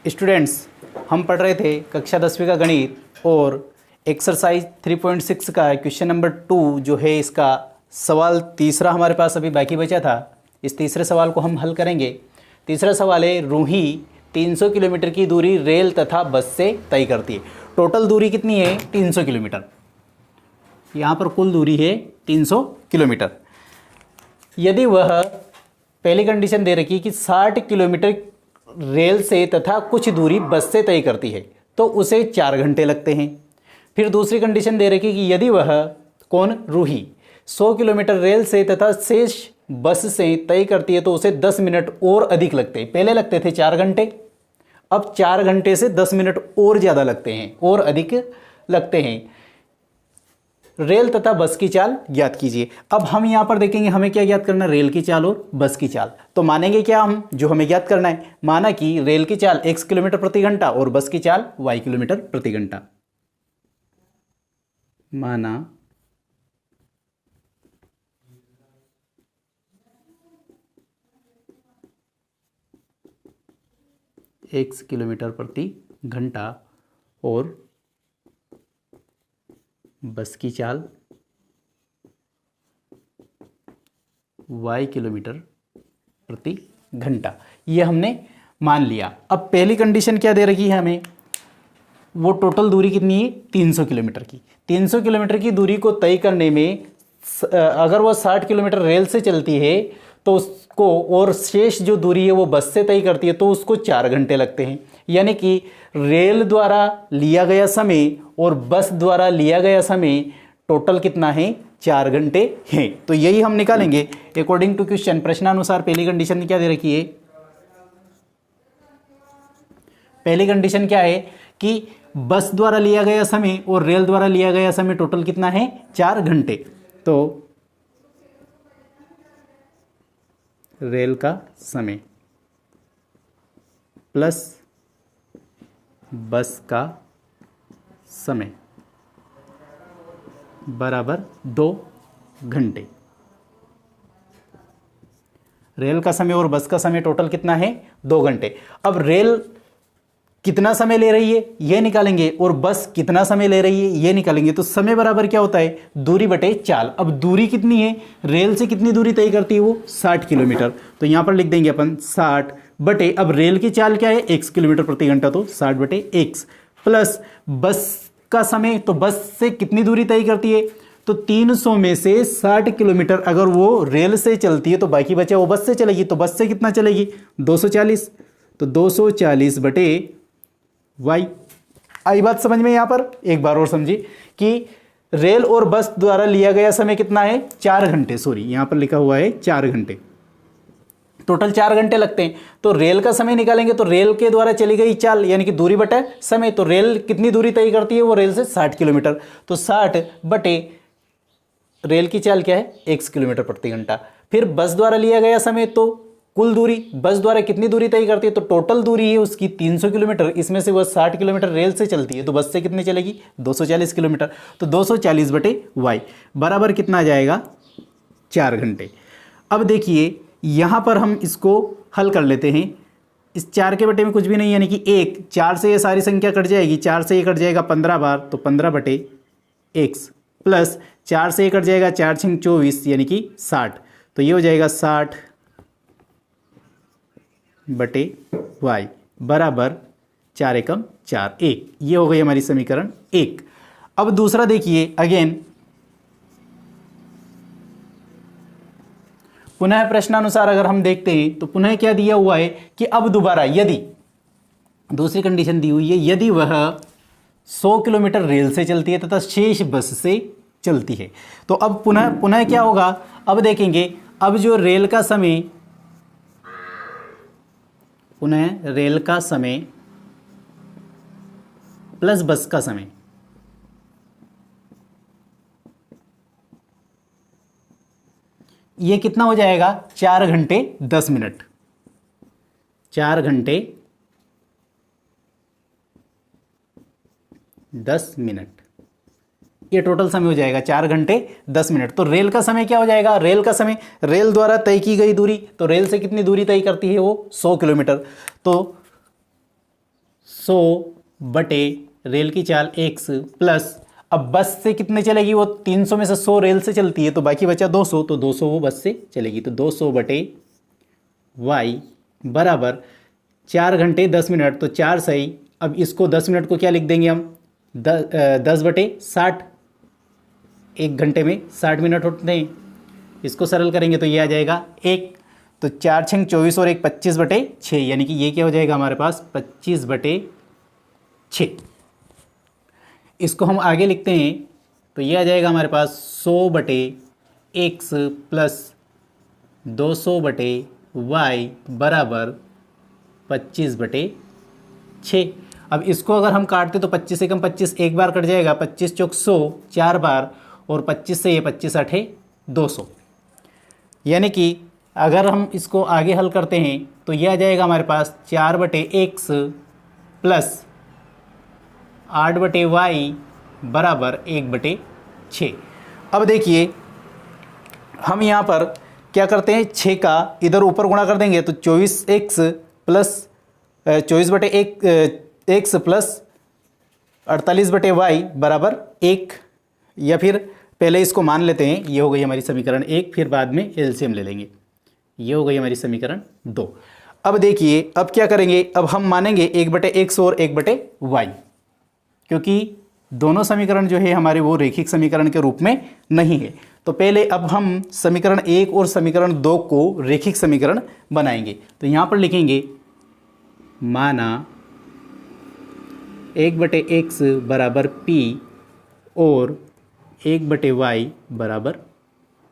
Students, हम पढ़ रहे थे कक्षा 10वीं का गणित और एक्सरसाइज 3.6 का क्वेश्चन नंबर 2 जो है, इसका सवाल तीसरा हमारे पास अभी बाकी बचा था। इस तीसरे सवाल को हम हल करेंगे। तीसरा सवाल है, रूही 300 किलोमीटर की दूरी रेल तथा बस से तय करती है। टोटल दूरी कितनी है? 300 किलोमीटर। यहाँ पर कुल दूरी है 300 किलोमीटर। यदि वह पहली कंडीशन दे रखी कि 60 किलोमीटर रेल से तथा कुछ दूरी बस से तय करती है तो उसे 4 घंटे लगते हैं। फिर दूसरी कंडीशन दे रखी कि यदि वह रूही 100 किलोमीटर रेल से तथा शेष बस से तय करती है तो उसे 10 मिनट और अधिक लगते हैं। पहले लगते थे 4 घंटे, अब 4 घंटे से 10 मिनट और ज़्यादा लगते हैं, और अधिक लगते हैं। रेल तथा बस की चाल ज्ञात कीजिए। अब हम यहाँ पर देखेंगे हमें क्या ज्ञात करना है, रेल की चाल और बस की चाल। तो मानेंगे क्या हम, जो हमें ज्ञात करना है, माना कि रेल की चाल x किलोमीटर प्रति घंटा और बस की चाल y किलोमीटर प्रति घंटा। माना x किलोमीटर प्रति घंटा और बस की चाल y किलोमीटर प्रति घंटा, ये हमने मान लिया। अब पहली कंडीशन क्या दे रखी है हमें, वो टोटल दूरी कितनी है? 300 किलोमीटर की। 300 किलोमीटर की दूरी को तय करने में अगर वो 60 किलोमीटर रेल से चलती है तो उसको, और शेष जो दूरी है वो बस से तय करती है तो उसको 4 घंटे लगते हैं। यानी कि रेल द्वारा लिया गया समय और बस द्वारा लिया गया समय टोटल कितना है? 4 घंटे हैं। तो यही हम निकालेंगे अकॉर्डिंग टू क्वेश्चन। प्रश्नानुसार पहली कंडीशन क्या दे रखी है? पहली कंडीशन क्या है कि बस द्वारा लिया गया समय और रेल द्वारा लिया गया समय टोटल कितना है? 4 घंटे। तो रेल का समय प्लस बस का समय बराबर 2 घंटे। रेल का समय और बस का समय टोटल कितना है? 2 घंटे। अब रेल कितना समय ले रही है ये निकालेंगे और बस कितना समय ले रही है ये निकालेंगे। तो समय बराबर क्या होता है? दूरी बटे चाल। अब दूरी कितनी है? रेल से कितनी दूरी तय करती है वो? 60 किलोमीटर। तो यहां पर लिख देंगे अपन 60 बटे, अब रेल की चाल क्या है? x किलोमीटर प्रति घंटा, तो 60 बटे x प्लस बस का समय। तो बस से कितनी दूरी तय करती है? तो 300 में से 60 किलोमीटर अगर वो रेल से चलती है तो बाकी बचा वो बस से चलेगी। तो बस से कितना चलेगी? 240। तो 240 बटे y। आई बात समझ में? यहां पर एक बार और समझिए कि रेल और बस द्वारा लिया गया समय कितना है? 4 घंटे। सॉरी, यहां पर लिखा हुआ है 4 घंटे। टोटल 4 घंटे लगते हैं। तो रेल का समय निकालेंगे तो रेल के द्वारा चली गई चाल यानी कि दूरी बटे समय। तो रेल कितनी दूरी तय करती है? वो रेल से 60 किलोमीटर। तो 60 बटे रेल की चाल क्या है? x किलोमीटर प्रति घंटा। फिर बस द्वारा लिया गया समय, तो कुल दूरी बस द्वारा कितनी दूरी तय करती है? तो टोटल दूरी है उसकी 300 किलोमीटर। इसमें से वह 60 किलोमीटर रेल से चलती है तो बस से कितनी चलेगी? 240 किलोमीटर। तो 240 बटे y बराबर कितना आ जाएगा? 4 घंटे। अब देखिए यहां पर हम इसको हल कर लेते हैं। इस 4 के बटे में कुछ भी नहीं, यानी कि 1, 4 से ये सारी संख्या कट जाएगी, 4 से ये कट जाएगा 15 बार, तो 15 बटे x प्लस 4 से ये कट जाएगा 4 × 24 यानी कि 60। तो ये हो जाएगा 60 बटे y बराबर 4 एकम 4, 1। ये हो गई हमारी समीकरण 1। अब दूसरा देखिए, अगेन पुनः प्रश्नानुसार अगर हम देखते हैं तो पुनः क्या दिया हुआ है कि अब दोबारा यदि, दूसरी कंडीशन दी हुई है, यदि वह 100 किलोमीटर रेल से चलती है तथा शेष बस से चलती है। तो अब पुनः क्या होगा? अब देखेंगे, अब जो रेल का समय, पुनः रेल का समय प्लस बस का समय, ये कितना हो जाएगा? 4 घंटे 10 मिनट। 4 घंटे 10 मिनट ये टोटल समय हो जाएगा 4 घंटे 10 मिनट। तो रेल का समय क्या हो जाएगा? रेल का समय, रेल द्वारा तय की गई दूरी, तो रेल से कितनी दूरी तय करती है वो 100 किलोमीटर। तो 100 / रेल की चाल x प्लस, अब बस से कितने चलेगी, वो 300 में से 100 रेल से चलती है तो बाकी बचा 200, तो 200 वो बस से चलेगी, तो 200 / y बराबर 4 घंटे 10 मिनट, तो 4 सही। अब इसको 10 मिनट को क्या लिख देंगे हम, 10/60, 1 घंटे में 60 मिनट होते हैं, इसको सरल करेंगे तो ये आ जाएगा 1, तो 4 छंग 24 और 1 25/6, यानी कि ये क्या हो जाएगा हमारे पास 25/6। इसको हम आगे लिखते हैं तो ये आ जाएगा हमारे पास 100/x प्लस 200/y बराबर 25/6। अब इसको अगर हम काटते तो 25 से कम 25 एक बार कट जाएगा, 25 चौक 100 4 बार, और 25 से ये 25 8 200, यानी कि अगर हम इसको आगे हल करते हैं तो यह आ जाएगा हमारे पास 4/x प्लस 8/y बराबर 1/6। अब देखिए हम यहाँ पर क्या करते हैं, 6 का इधर ऊपर गुणा कर देंगे तो 24x plus 24/x plus 48/y बराबर 1, या फिर पहले इसको मान लेते हैं, ये हो गई हमारी समीकरण 1, फिर बाद में एलसीएम ले लेंगे, ये हो गई हमारी समीकरण 2। अब देखिए अब क्या करेंगे, अब हम मानेंगे 1/x और 1/y, क्योंकि दोनों समीकरण जो है हमारे वो रेखिक समीकरण के रूप में नहीं है। तो पहले अब हम समीकरण 1 और समीकरण 2 को रेखिक समीकरण बनाएंगे, तो यहाँ पर लिखेंगे माना 1/x बराबर p और 1/y बराबर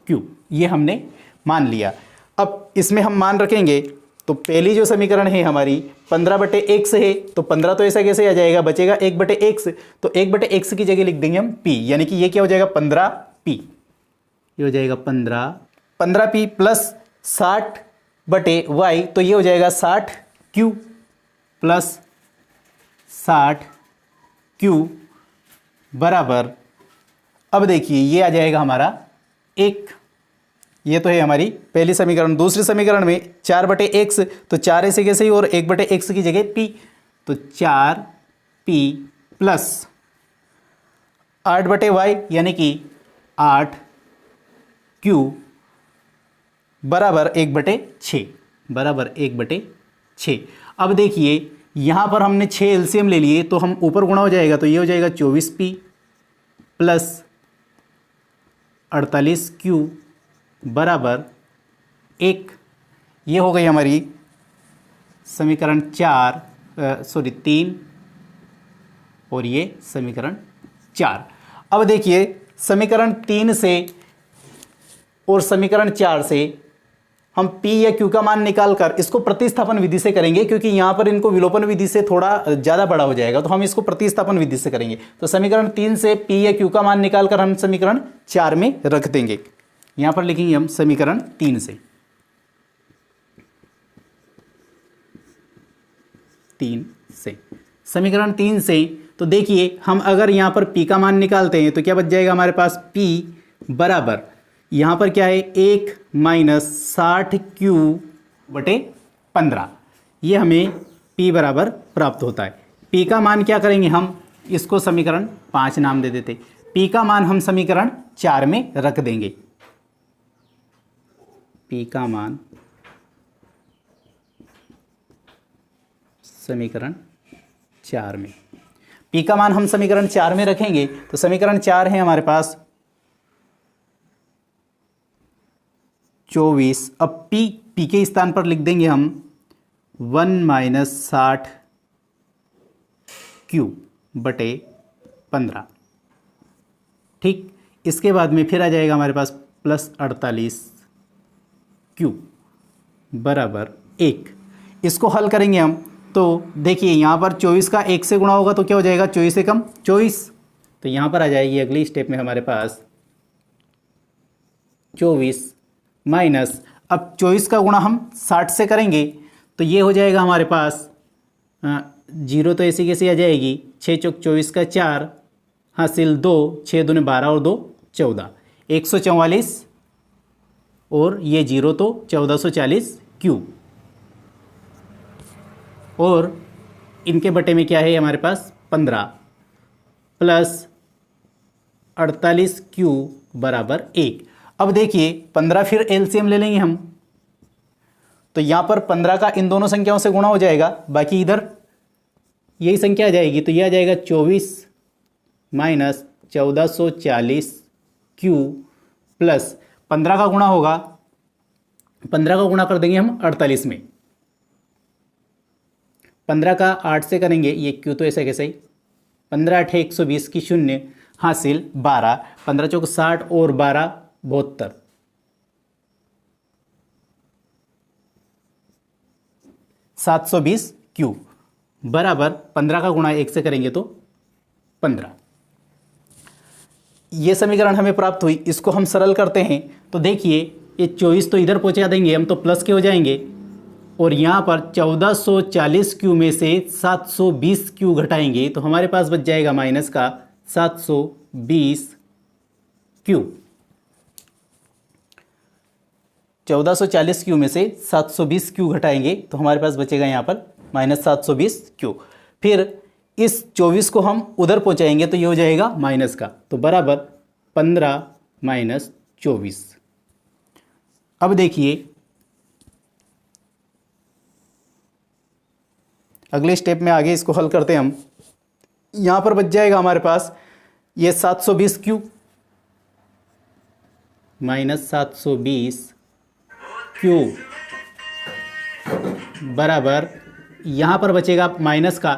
q, ये हमने मान लिया। अब इसमें हम मान रखेंगे तो पहली जो समीकरण है हमारी 15/x है, तो 15 तो ऐसा कैसे आ जाएगा, बचेगा 1/x, तो 1/x की जगह लिख देंगे हम p, यानी कि ये क्या हो जाएगा 15p, ये हो जाएगा 15p प्लस 60/y, तो ये हो जाएगा 60q प्लस 60q बराबर, अब देखिए ये आ जाएगा हमारा 1, ये तो है हमारी पहली समीकरण। दूसरी समीकरण में 4/x, तो 4 ऐसे कैसे ही, और 1/x की जगह p, तो 4p प्लस 8/y यानी कि 8q बराबर 1/6, बराबर 1/6। अब देखिए यहाँ पर हमने 6 एलसीएम ले लिए, तो हम ऊपर गुणा हो जाएगा, तो ये हो जाएगा 24p प्लस 48q बराबर 1, ये हो गई हमारी समीकरण 3 और ये समीकरण 4। अब देखिए समीकरण 3 से और समीकरण 4 से हम p या q का मान निकालकर इसको प्रतिस्थापन विधि से करेंगे, क्योंकि यहाँ पर इनको विलोपन विधि से थोड़ा ज़्यादा बड़ा हो जाएगा, तो हम इसको प्रतिस्थापन विधि से करेंगे। तो समीकरण 3 से p या q का मान निकालकर हम समीकरण 4 में रख देंगे। यहाँ पर लिखेंगे हम समीकरण 3 से, समीकरण 3 से, तो देखिए हम अगर यहाँ पर p का मान निकालते हैं तो क्या बच जाएगा हमारे पास, p बराबर यहाँ पर क्या है 1 माइनस 60q/15, ये हमें p बराबर प्राप्त होता है। p का मान क्या करेंगे हम, इसको समीकरण 5 नाम दे देते, p का मान हम समीकरण 4 में रख देंगे, p का मान समीकरण 4 में, p का मान हम समीकरण 4 में रखेंगे, तो समीकरण 4 है हमारे पास 24, अब p के स्थान पर लिख देंगे हम 1 माइनस 60q/15, ठीक। इसके बाद में फिर आ जाएगा हमारे पास प्लस 48q बराबर 1, इसको हल करेंगे हम, तो देखिए यहाँ पर 24 का 1 से गुणा होगा तो क्या हो जाएगा, 24 से कम 24, तो यहाँ पर आ जाएगी अगली स्टेप में हमारे पास 24 माइनस, अब 24 का गुणा हम 60 से करेंगे तो ये हो जाएगा हमारे पास 0 तो ऐसी कैसी आ जाएगी, 6 चौक 24 का 4 हासिल 2, 6 दूने 12 और 2 14, 144, और ये 0 तो 1440 क्यू, और इनके बटे में क्या है हमारे पास 15 प्लस 48Q बराबर 1। अब देखिए 15 फिर एलसीएम ले लेंगे हम, तो यहाँ पर 15 का इन दोनों संख्याओं से गुणा हो जाएगा, बाकी इधर यही संख्या आ जाएगी, तो यह आ जाएगा 24 माइनस 1440Q प्लस 15 का गुणा होगा, 15 का गुणा कर देंगे हम 48 में, 15 का 8 से करेंगे, ये Q तो ऐसे कैसे ही, 15 8 120 की 0 हासिल 12, 15 चौक 60 और 12 72, 720Q बराबर 15 का गुणा 1 से करेंगे तो 15। ये समीकरण हमें प्राप्त हुई, इसको हम सरल करते हैं तो देखिए ये 24 तो इधर पहुंचा देंगे हम, तो प्लस के हो जाएंगे, और यहाँ पर 1440Q में से 720Q घटाएंगे तो हमारे पास बच जाएगा माइनस का 720Q। 1440Q में से 720Q घटाएंगे तो हमारे पास बचेगा यहाँ पर माइनस 720Q। फिर इस 24 को हम उधर पहुँचाएंगे तो ये हो जाएगा माइनस का, तो बराबर 15 माइनस 24। अब देखिए अगले स्टेप में आगे इसको हल करते हैं हम। यहाँ पर बच जाएगा हमारे पास ये 720Q माइनस 720Q बराबर, यहाँ पर बचेगा माइनस का,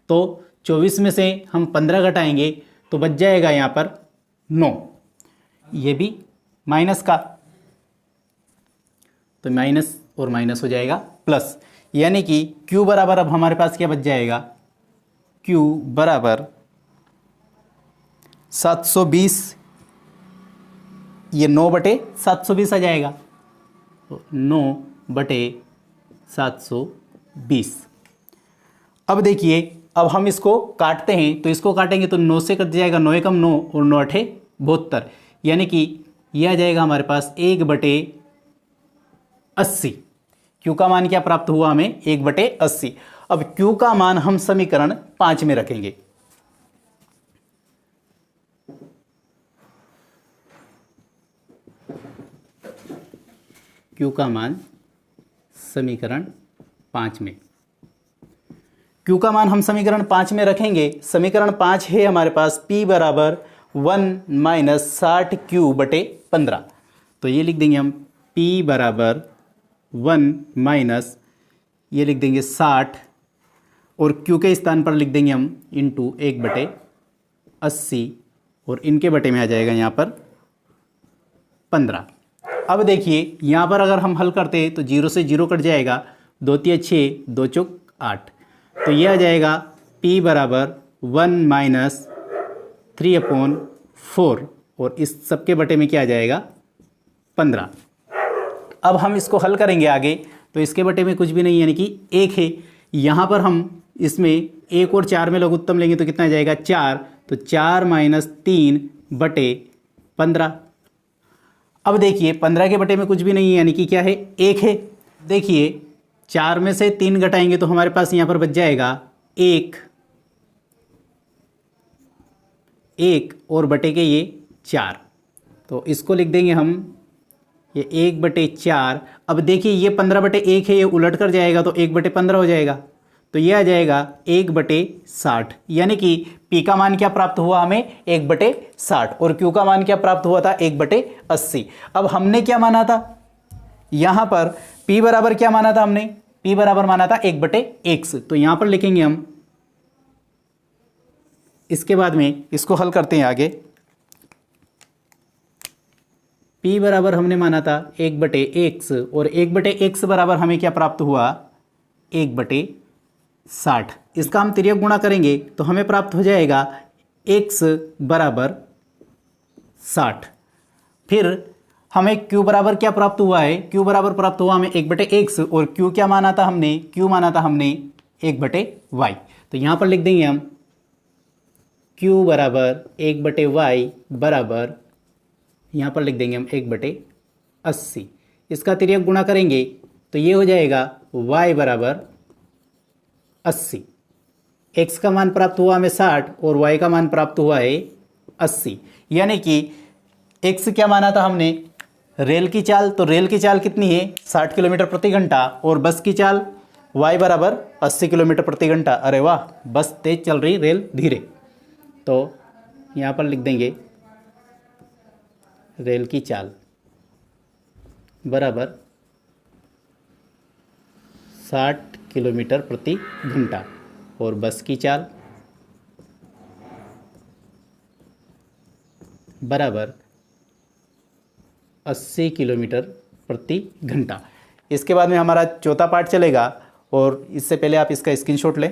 तो 24 में से हम 15 घटाएंगे तो बच जाएगा यहाँ पर 9, ये भी माइनस का, तो माइनस और माइनस हो जाएगा प्लस, यानी कि Q बराबर अब हमारे पास क्या बच जाएगा, Q बराबर 720, ये 9/720 आ जाएगा, तो 9/720। अब देखिए अब हम इसको काटते हैं, तो इसको काटेंगे तो 9 से कट जाएगा, 9 एकम 9 और 9 अठे 72, यानी कि यह आ जाएगा हमारे पास 1/80। Q का मान क्या प्राप्त हुआ हमें, 1/80। अब Q का मान हम समीकरण 5 में रखेंगे। Q का मान समीकरण 5 में, Q का मान हम समीकरण 5 में रखेंगे। समीकरण 5 है हमारे पास P बराबर 1 माइनस 60Q/15, तो ये लिख देंगे हम P बराबर 1 माइनस, ये लिख देंगे 60 और Q के स्थान पर लिख देंगे हम इंटू 1/80 और इनके बटे में आ जाएगा यहाँ पर 15। अब देखिए यहाँ पर अगर हम हल करते हैं तो 0 से 0 कट जाएगा, 2 3 6 2 चौक 8, तो यह आ जाएगा P बराबर 1 माइनस 3/4 और इस सबके बटे में क्या आ जाएगा 15। अब हम इसको हल करेंगे आगे, तो इसके बटे में कुछ भी नहीं यानी कि 1 है। यहाँ पर हम इसमें 1 और 4 में लघुत्तम लेंगे तो कितना आ जाएगा 4, तो 4 माइनस 3/15। अब देखिए 15 के बटे में कुछ भी नहीं है यानी कि क्या है 1 है। देखिए 4 में से 3 घटाएंगे तो हमारे पास यहाँ पर बच जाएगा 1 और बटे के ये 4, तो इसको लिख देंगे हम ये 1/4। अब देखिए ये 15/1 है, ये उलट कर जाएगा तो 1/15 हो जाएगा, तो ये आ जाएगा 1/60, यानी कि P का मान क्या प्राप्त हुआ हमें 1/60 और Q का मान क्या प्राप्त हुआ था 1/80। अब हमने क्या माना था यहाँ पर P बराबर क्या माना था हमने, P बराबर माना था 1/x, तो यहाँ पर लिखेंगे हम। इसके बाद में इसको हल करते हैं आगे। P बराबर हमने माना था 1/x और 1/x बराबर हमें क्या प्राप्त हुआ 1/60। इसका हम तिर्यक गुणा करेंगे तो हमें प्राप्त हो जाएगा x बराबर 60। फिर हमें Q बराबर क्या प्राप्त हुआ है, Q बराबर प्राप्त हुआ हमें 1/x और Q क्या माना था हमने, Q माना था हमने 1/y, तो यहाँ पर लिख देंगे हम Q बराबर 1/y बराबर, यहाँ पर लिख देंगे हम 1/80। इसका तिर्यक गुणा करेंगे तो ये हो जाएगा y बराबर 80। x का मान प्राप्त हुआ हमें 60 और y का मान प्राप्त हुआ है 80। यानी कि x क्या माना था हमने, रेल की चाल, तो रेल की चाल कितनी है 60 किलोमीटर प्रति घंटा, और बस की चाल y बराबर 80 किलोमीटर प्रति घंटा। अरे वाह, बस तेज चल रही, रेल धीरे। तो यहाँ पर लिख देंगे रेल की चाल बराबर 60 किलोमीटर प्रति घंटा और बस की चाल बराबर 80 किलोमीटर प्रति घंटा। इसके बाद में हमारा चौथा पार्ट चलेगा, और इससे पहले आप इसका स्क्रीनशॉट लें।